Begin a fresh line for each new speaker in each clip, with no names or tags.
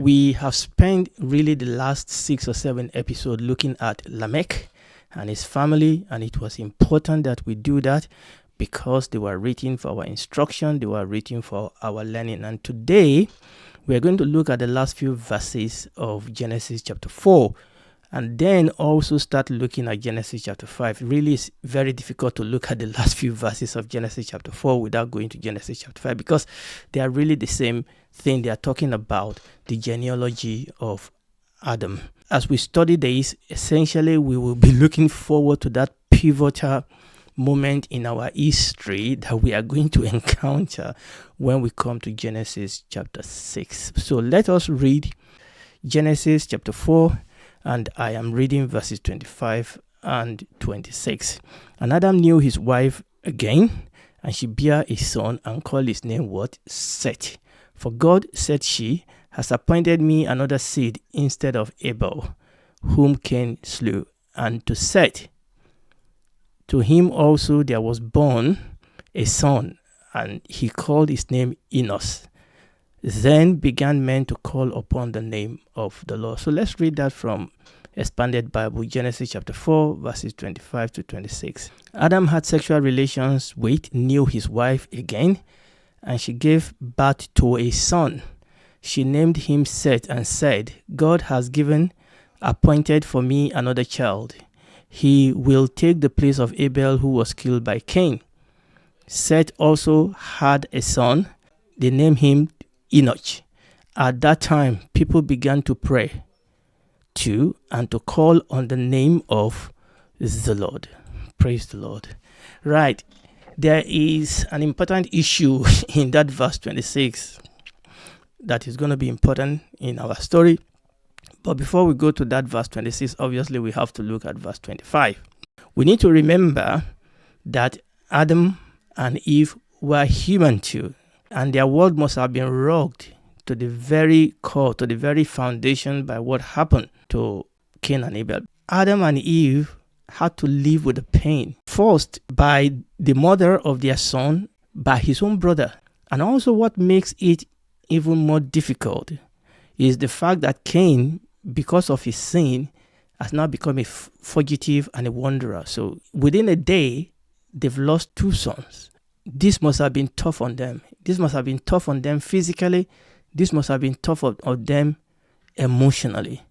We have spent really the last 6 or 7 episodes looking at Lamech and his family, and it was important that we do that because they were written for our instruction, they were written for our learning. And today, we are going to look at the last few verses of Genesis chapter 4, and then also start looking at Genesis chapter 5. Really, it's very difficult to look at the last few verses of Genesis chapter 4 without going to Genesis chapter 5 because they are really the same thing. They are talking about the genealogy of Adam. As we study this, essentially we will be looking forward to that pivotal moment in our history that we are going to encounter when we come to Genesis chapter 6. So let us read Genesis chapter 4, and I am reading verses 25 and 26. And Adam knew his wife again, and she bare a son and called his name what? Seth. For God, said she, has appointed me another seed instead of Abel, whom Cain slew. And to Seth, to him also there was born a son, and he called his name Enos. Then began men to call upon the name of the Lord. So let's read that from Expanded Bible, Genesis chapter 4, verses 25 to 26. Adam had sexual relations knew his wife again, and she gave birth to a son. She named him Seth and said, God has appointed for me another child. He will take the place of Abel who was killed by Cain. Seth also had a son. They named him Enoch. At that time, people began to pray to and to call on the name of the Lord. Praise the Lord. Right. There is an important issue in that verse 26 that is going to be important in our story. But before we go to that verse 26, obviously we have to look at verse 25. We need to remember that Adam and Eve were human too, and their world must have been rocked to the very core, to the very foundation by what happened to Cain and Abel. Adam and Eve had to live with the pain, first by the mother of their son, by his own brother. And also what makes it even more difficult is the fact that Cain, because of his sin, has now become a fugitive and a wanderer. So within a day, they've lost 2 sons. This must have been tough on them. This must have been tough on them physically. This must have been tough on them emotionally.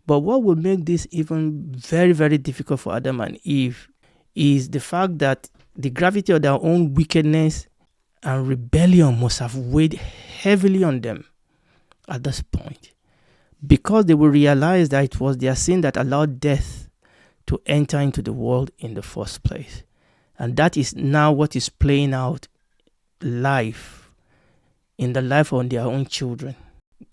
But what will make this even very, very difficult for Adam and Eve is the fact that the gravity of their own wickedness and rebellion must have weighed heavily on them at this point, because they will realize that it was their sin that allowed death to enter into the world in the first place. And that is now what is playing out in the life of their own children.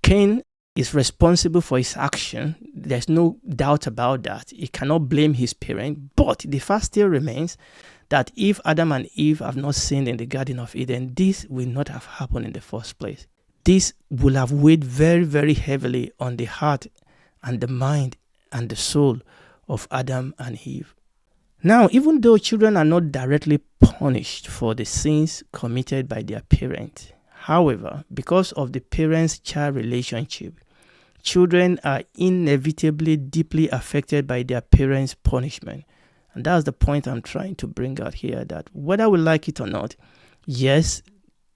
Cain is responsible for his action. There's no doubt about that. He cannot blame his parent. But the fact still remains that if Adam and Eve have not sinned in the Garden of Eden, this will not have happened in the first place. This will have weighed very, very heavily on the heart and the mind and the soul of Adam and Eve. Now, even though children are not directly punished for the sins committed by their parents, however, because of the parents-child relationship, children are inevitably deeply affected by their parents' punishment. And that's the point I'm trying to bring out here, that whether we like it or not, yes,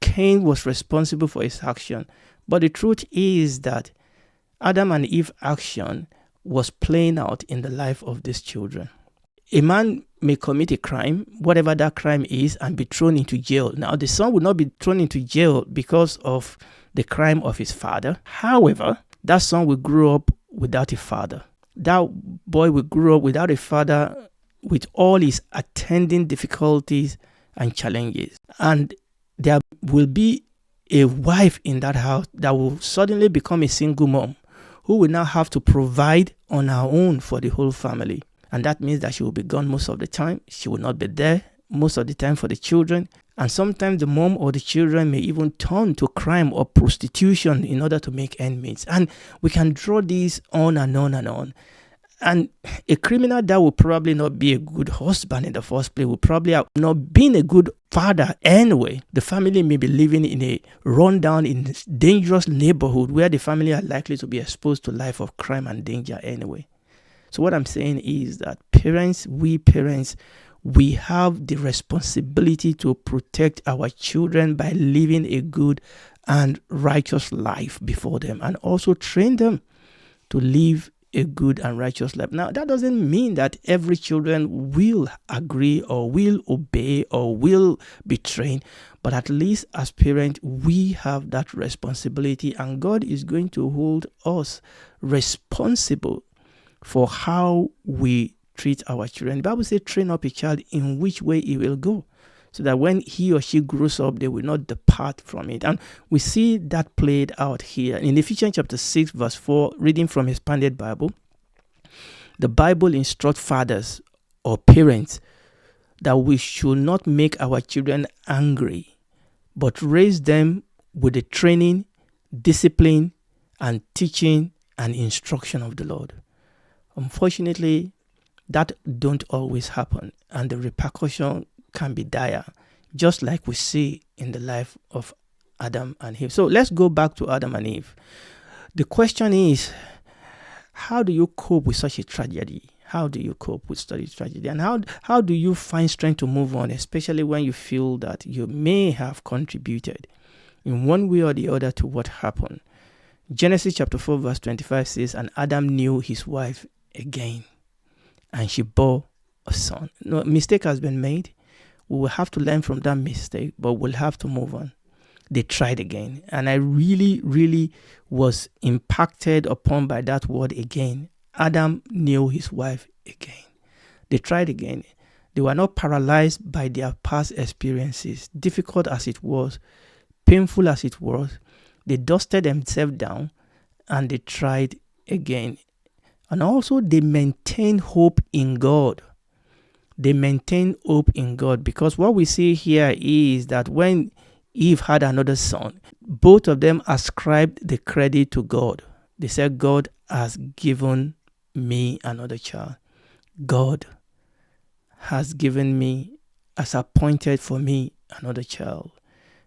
Cain was responsible for his action, but the truth is that Adam and Eve's action was playing out in the life of these children. A man may commit a crime, whatever that crime is, and be thrown into jail. Now, the son will not be thrown into jail because of the crime of his father. However, that son will grow up without a father. That boy will grow up without a father, with all his attending difficulties and challenges. And there will be a wife in that house that will suddenly become a single mom, who will now have to provide on her own for the whole family. And that means that she will be gone most of the time. She will not be there most of the time for the children. And sometimes the mom or the children may even turn to crime or prostitution in order to make ends meet. And we can draw these on and on and on. And a criminal that will probably not be a good husband in the first place, will probably have not been a good father anyway. The family may be living in a rundown, in dangerous neighborhood where the family are likely to be exposed to life of crime and danger anyway. So what I'm saying is that we parents, we have the responsibility to protect our children by living a good and righteous life before them, and also train them to live a good and righteous life. Now, that doesn't mean that every children will agree or will obey or will be trained, but at least as parents, we have that responsibility, and God is going to hold us responsible for how we treat our children. The Bible says, train up a child in which way he will go, so that when he or she grows up, they will not depart from it. And we see that played out here. In Ephesians chapter 6, verse 4, reading from Expanded Bible, the Bible instructs fathers or parents that we should not make our children angry, but raise them with the training, discipline, and teaching and instruction of the Lord. Unfortunately, that don't always happen, and the repercussion can be dire, just like we see in the life of Adam and Eve. So let's go back to Adam and Eve. The question is, how do you cope with such a tragedy? How do you cope with such a tragedy? And how do you find strength to move on, especially when you feel that you may have contributed in one way or the other to what happened? Genesis chapter 4 verse 25 says, and Adam knew his wife again, and she bore a son. No mistake has been made. We will have to learn from that mistake, but we'll have to move on. They tried again. And I really, really was impacted upon by that word again. Adam knew his wife again. They tried again. They were not paralyzed by their past experiences, difficult as it was, painful as it was. They dusted themselves down and they tried again. And also they maintained hope in God. They maintain hope in God, because what we see here is that when Eve had another son, both of them ascribed the credit to God. They said, God has given me another child. God has given me, has appointed for me another child.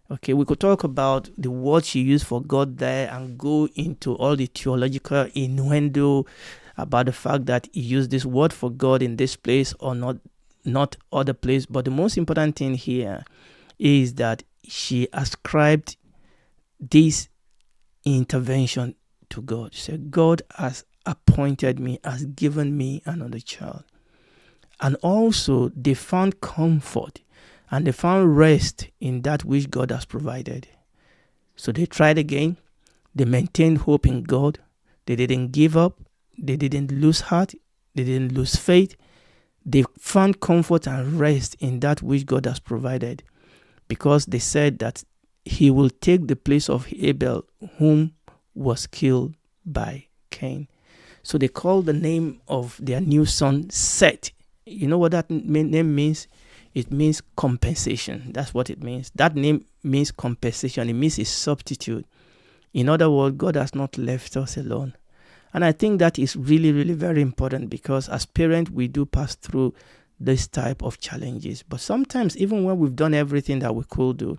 Okay, we could talk about the word she used for God there and go into all the theological innuendo about the fact that he used this word for God in this place or not other place. But the most important thing here is that she ascribed this intervention to God. She said, God has appointed me, has given me another child. And also they found comfort and they found rest in that which God has provided. So they tried again. They maintained hope in God. They didn't give up. They didn't lose heart. They didn't lose faith. They found comfort and rest in that which God has provided, because they said that he will take the place of Abel, whom was killed by Cain. So they called the name of their new son Seth. You know what that name means? It means compensation. That's what it means. That name means compensation. It means a substitute. In other words, God has not left us alone. And I think that is really, really very important, because as parents, we do pass through this type of challenges. But sometimes, even when we've done everything that we could do,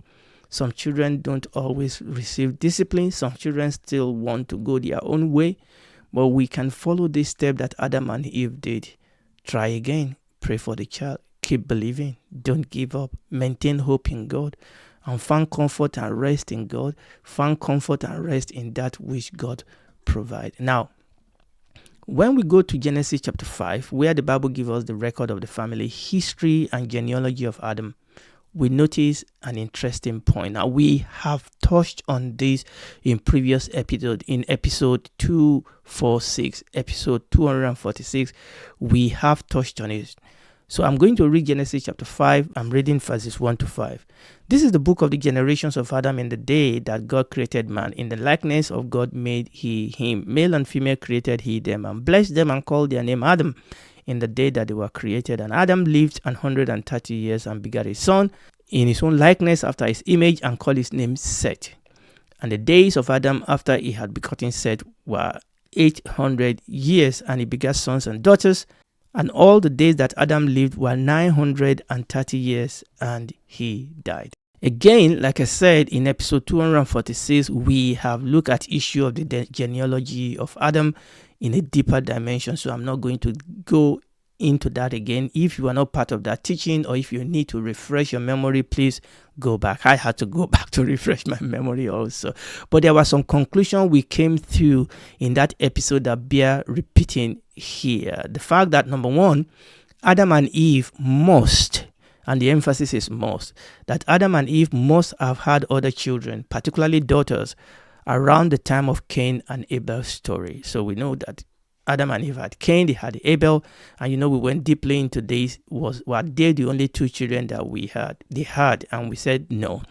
some children don't always receive discipline. Some children still want to go their own way. But we can follow this step that Adam and Eve did. Try again. Pray for the child. Keep believing. Don't give up. Maintain hope in God. And find comfort and rest in God. Find comfort and rest in that which God provides. Now, when we go to Genesis chapter 5, where the Bible gives us the record of the family history and genealogy of Adam, we notice an interesting point. Now, we have touched on this in previous episode, in episode 246, episode 246, we have touched on it. So I'm going to read Genesis chapter 5. I'm reading verses 1 to 5. This is the book of the generations of Adam in the day that God created man. In the likeness of God made he him. Male and female created he them, and blessed them and called their name Adam in the day that they were created. And Adam lived 130 years and begat a son in his own likeness after his image, and called his name Seth. And the days of Adam after he had begotten Seth were 800 years, and he begat sons and daughters. And all the days that Adam lived were 930 years, and he died. Again, like I said in episode 246, we have looked at issue of the genealogy of Adam in a deeper dimension. So I'm not going to go into that again. If you are not part of that teaching, or if you need to refresh your memory, please go back. I had to go back to refresh my memory also. But there was some conclusion we came through in that episode that bear repeating here. The fact that, number one, Adam and Eve must, and the emphasis is must, that Adam and Eve must have had other children, particularly daughters, around the time of Cain and Abel's story. So we know that Adam and Eve had Cain, they had Abel, and we went deeply into this. Were they the only two children that we had? They had, and we said no.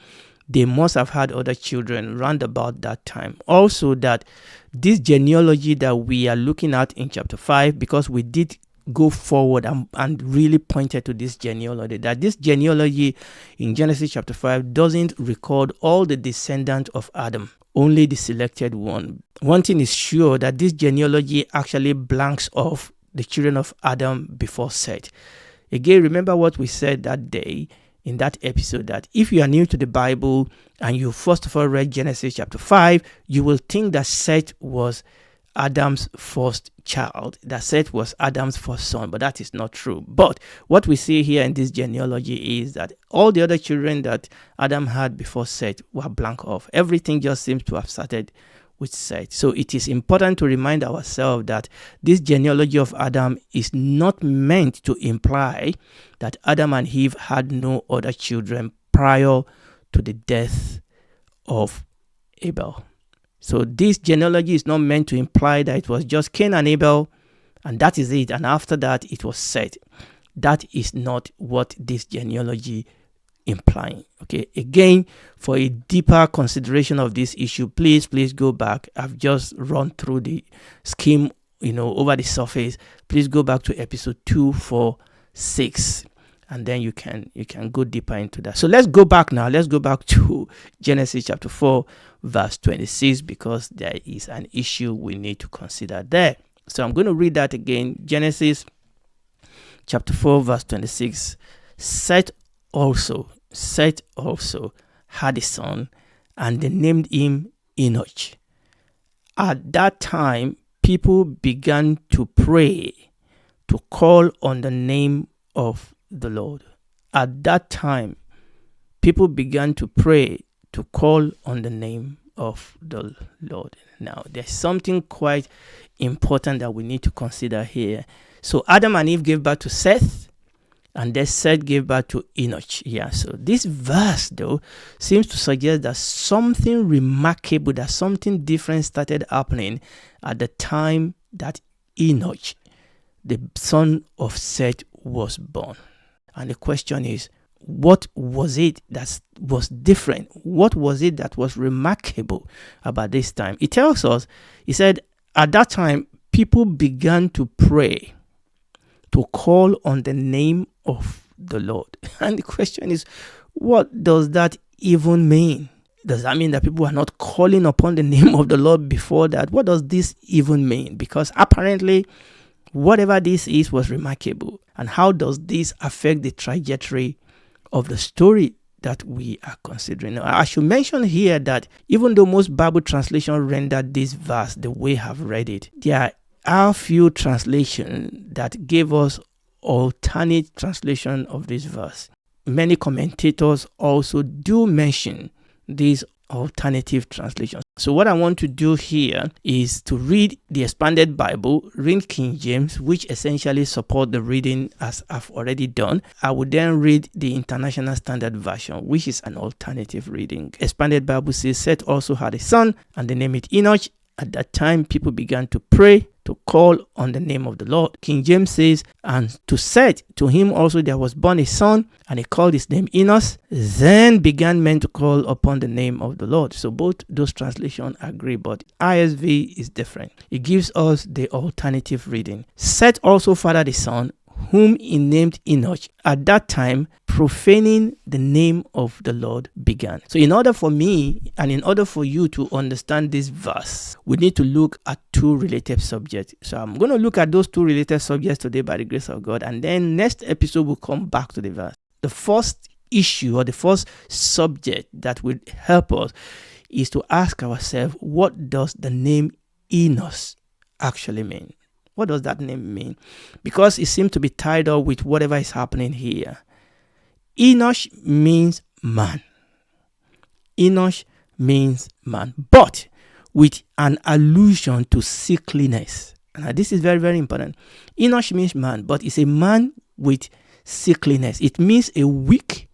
They must have had other children round about that time. Also, that this genealogy that we are looking at in chapter 5, because we did go forward and really pointed to this genealogy, that this genealogy in Genesis chapter 5 doesn't record all the descendants of Adam, only the selected one. One thing is sure, that this genealogy actually blanks off the children of Adam before Seth. Again, remember what we said that day in that episode, that if you are new to the Bible and you first of all read Genesis chapter 5, you will think that Seth was Adam's first child, that Seth was Adam's first son, but that is not true. But what we see here in this genealogy is that all the other children that Adam had before Seth were blank off. Everything just seems to have started with Seth. So it is important to remind ourselves that this genealogy of Adam is not meant to imply that Adam and Eve had no other children prior to the death of Abel. So this genealogy is not meant to imply that it was just Cain and Abel, and that is it, and after that it was Seth. That is not what this genealogy implying. Okay, again, for a deeper consideration of this issue, please go back. I've just run through the scheme, over the surface. Please go back to episode 246, and then you can go deeper into that. So let's go back now. Let's go back to Genesis chapter 4, verse 26, because there is an issue we need to consider there. So I'm going to read that again. Genesis chapter 4, verse 26. Seth also had a son, and they named him Enoch. At that time, people began to pray, to call on the name of the Lord. At that time, people began to pray, to call on the name of the Lord. Now, there's something quite important that we need to consider here. So Adam and Eve gave birth to Seth, and then Seth gave birth to Enoch. Yeah, so this verse, though, seems to suggest that something remarkable, that something different started happening at the time that Enoch, the son of Seth, was born. And the question is, what was it that was different? What was it that was remarkable about this time? It tells us, he said, at that time, people began to pray, to call on the name of the Lord. And the question is, what does that even mean? Does that mean that people are not calling upon the name of the Lord before that? What does this even mean? Because apparently, whatever this is was remarkable. And how does this affect the trajectory of the story that we are considering? Now, I should mention here that even though most Bible translations rendered this verse the way I've read it, there are few translations that gave us alternate translation of this verse. Many commentators also do mention these alternative translations. So what I want to do here is to read the expanded Bible, read King James, which essentially support the reading as I've already done. I would then read the International Standard Version, which is an alternative reading. Expanded Bible says, Seth also had a son, and they named it Enoch. At that time, people began to pray, to call on the name of the Lord. King James says, and to Seth, to him also there was born a son, and he called his name Enos. Then began men to call upon the name of the Lord. So both those translations agree, but ISV is different. It gives us the alternative reading. Seth also fathered a son, whom he named Enoch. At that time, profaning the name of the Lord began. So in order for me and in order for you to understand this verse, we need to look at two related subjects. So I'm going to look at those two related subjects today by the grace of God, and then next episode we'll come back to the verse. The first issue or the first subject that will help us is to ask ourselves, what does the name Enos actually mean? What does that name mean? Because it seems to be tied up with whatever is happening here. Enosh means man. Enosh means man, but with an allusion to sickliness. Now, this is very, very important. Enosh means man, but it's a man with sickliness. It means a weak,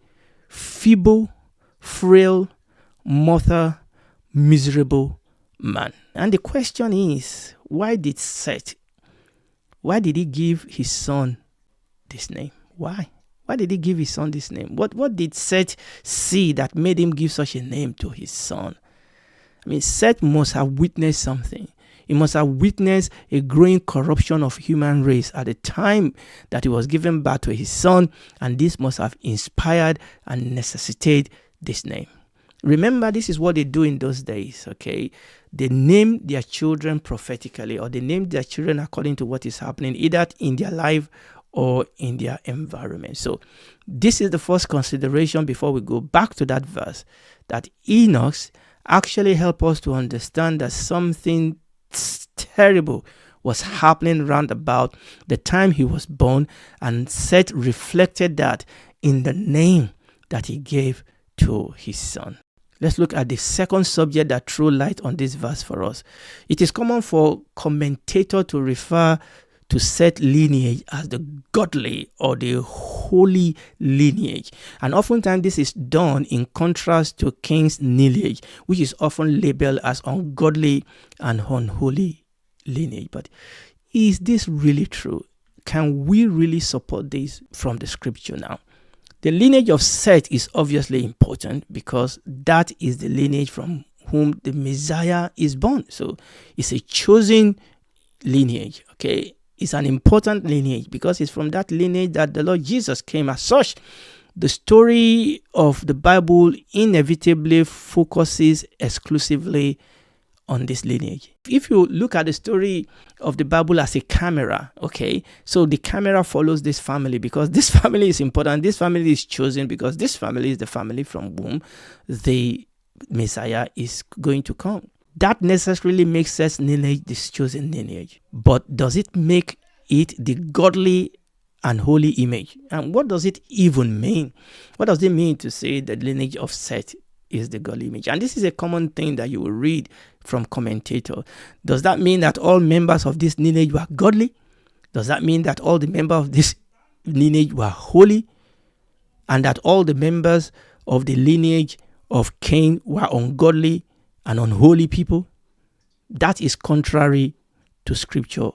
feeble, frail, mortal, miserable man. And the question is, why did he give his son this name? Why? Why did he give his son this name? What did Seth see that made him give such a name to his son? I mean, Seth must have witnessed something. He must have witnessed a growing corruption of human race at the time that he was giving birth to his son, and this must have inspired and necessitated this name. Remember, this is what they do in those days, okay? They name their children prophetically, or they name their children according to what is happening, either in their life or in their environment. So this is the first consideration before we go back to that verse, that Enoch actually help us to understand that something terrible was happening round about the time he was born, and Seth reflected that in the name that he gave to his son. Let's look at the second subject that throws light on this verse for us. It is common for commentators to refer to Seth's lineage as the godly or the holy lineage. And oftentimes this is done in contrast to Cain's lineage, which is often labeled as ungodly and unholy lineage. But is this really true? Can we really support this from the scripture now? The lineage of Seth is obviously important because that is the lineage from whom the Messiah is born. So it's a chosen lineage, okay? It's an important lineage because it's from that lineage that the Lord Jesus came. As such, the story of the Bible inevitably focuses exclusively on this lineage. If you look at the story of the Bible as a camera, okay, so the camera follows this family because this family is important. This family is chosen because this family is the family from whom the Messiah is going to come. That necessarily makes Seth's lineage this chosen lineage. But does it make it the godly and holy image? And what does it even mean? What does it mean to say the lineage of Seth is the godly image? And this is a common thing that you will read from commentators. Does that mean that all members of this lineage were godly? Does that mean that all the members of this lineage were holy? And that all the members of the lineage of Cain were ungodly and unholy people? That is contrary to scripture.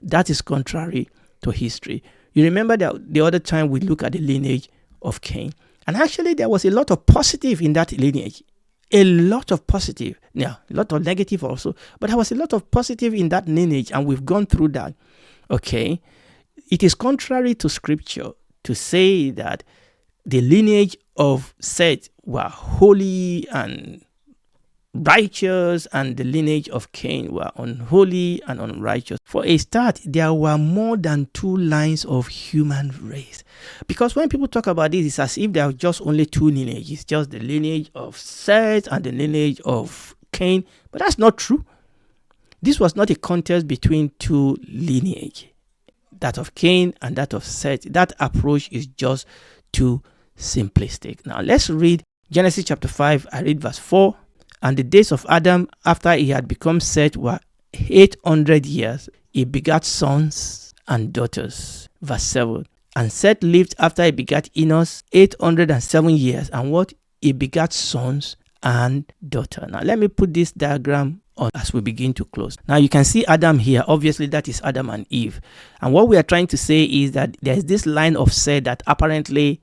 That is contrary to history. You remember that the other time we looked at the lineage of Cain. And actually there was a lot of positive in that lineage. A lot of positive. Now, a lot of negative also. But there was a lot of positive in that lineage, and we've gone through that. Okay? It is contrary to scripture to say that the lineage of Seth were holy and righteous and the lineage of Cain were unholy and unrighteous. For a start, there were more than two lines of human race. Because when people talk about this, it's as if there are just only two lineages, just the lineage of Seth and the lineage of Cain. But that's not true. This was not a contest between two lineages, that of Cain and that of Seth. That approach is just too simplistic. Now let's read Genesis chapter 5. I read verse 4. And the days of Adam after he had become Seth were 800 years. He begat sons and daughters. Verse 7. And Seth lived after he begat Enos 807 years. And what? He begat sons and daughters. Now let me put this diagram on as we begin to close. Now you can see Adam here. Obviously that is Adam and Eve. And what we are trying to say is that there is this line of Seth that apparently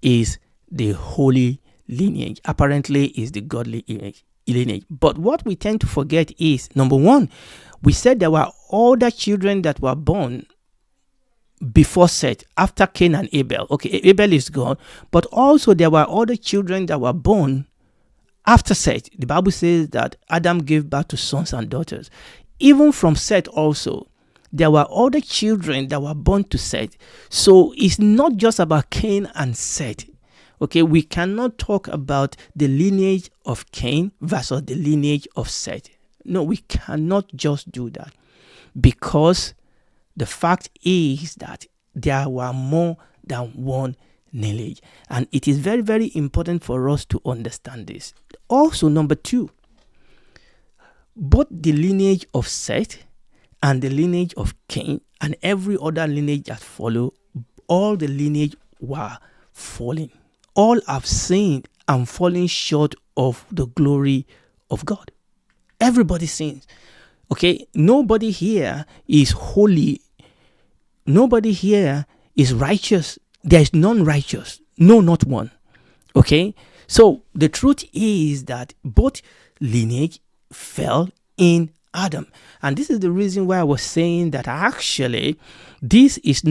is the holy lineage. Apparently is the godly lineage. But what we tend to forget is, number one, we said there were other children that were born before Seth, after Cain and Abel. Okay, Abel is gone, but also there were other children that were born after Seth. The Bible says that Adam gave birth to sons and daughters. Even from Seth also, there were other children that were born to Seth. So it's not just about Cain and Seth. Okay, we cannot talk about the lineage of Cain versus the lineage of Seth. No, we cannot just do that, because the fact is that there were more than one lineage. And it is very, very important for us to understand this. Also, number two, both the lineage of Seth and the lineage of Cain and every other lineage that follow, all the lineage were falling. All have sinned and fallen short of the glory of God. Everybody sins. Okay, nobody here is holy. Nobody here is righteous. There is none righteous. No, not one. Okay, so the truth is that both lineage fell in Adam. And this is the reason why I was saying that actually this is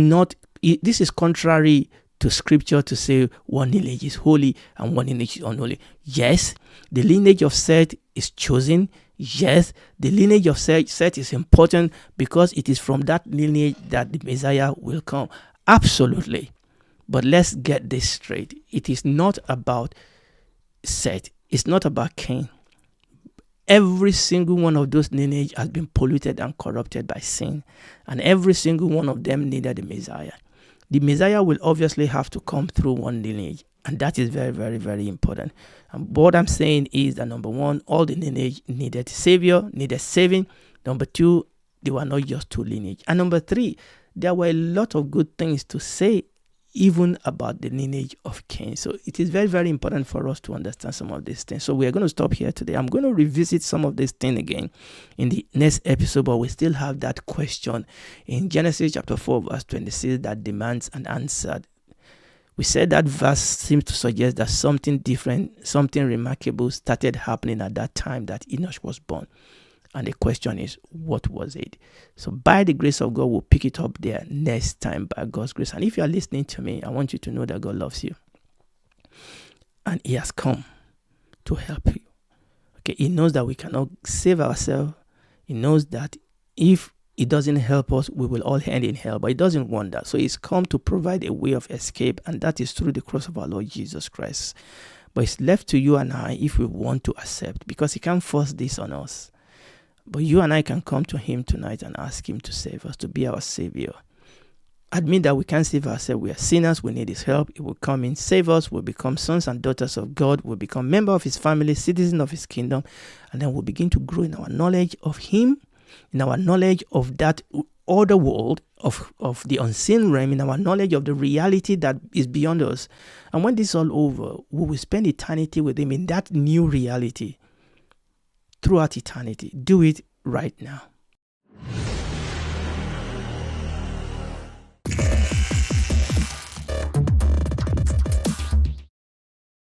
contrary to scripture to say one lineage is holy and one lineage is unholy. Yes, the lineage of Seth is chosen. Yes, the lineage of Seth is important because it is from that lineage that the Messiah will come. Absolutely. But let's get this straight. It is not about Seth. It's not about Cain. Every single one of those lineage has been polluted and corrupted by sin. And every single one of them needed the Messiah. The Messiah will obviously have to come through one lineage. And that is very, very, very important. And what I'm saying is that number one, all the lineage needed Savior, needed saving. Number two, they were not just two lineage. And number three, there were a lot of good things to say even about the lineage of Cain. So it is very, very important for us to understand some of these things. So we are going to stop here today. I'm going to revisit some of these things again in the next episode, but we still have that question in Genesis chapter 4, verse 26 that demands an answer. We said that verse seems to suggest that something different, something remarkable started happening at that time that Enoch was born. And the question is, what was it? So by the grace of God, we'll pick it up there next time by God's grace. And if you are listening to me, I want you to know that God loves you. And He has come to help you. Okay, He knows that we cannot save ourselves. He knows that if He doesn't help us, we will all end in hell. But He doesn't want that. So He's come to provide a way of escape. And that is through the cross of our Lord Jesus Christ. But it's left to you and I if we want to accept. Because He can't force this on us. But you and I can come to Him tonight and ask Him to save us, to be our Savior. Admit that we can't save ourselves. We are sinners. We need His help. He will come in, save us. We'll become sons and daughters of God. We'll become members of His family, citizens of His kingdom. And then we'll begin to grow in our knowledge of Him, in our knowledge of that other world, of the unseen realm, in our knowledge of the reality that is beyond us. And when this is all over, we will spend eternity with Him in that new reality. Throughout eternity. Do it right now.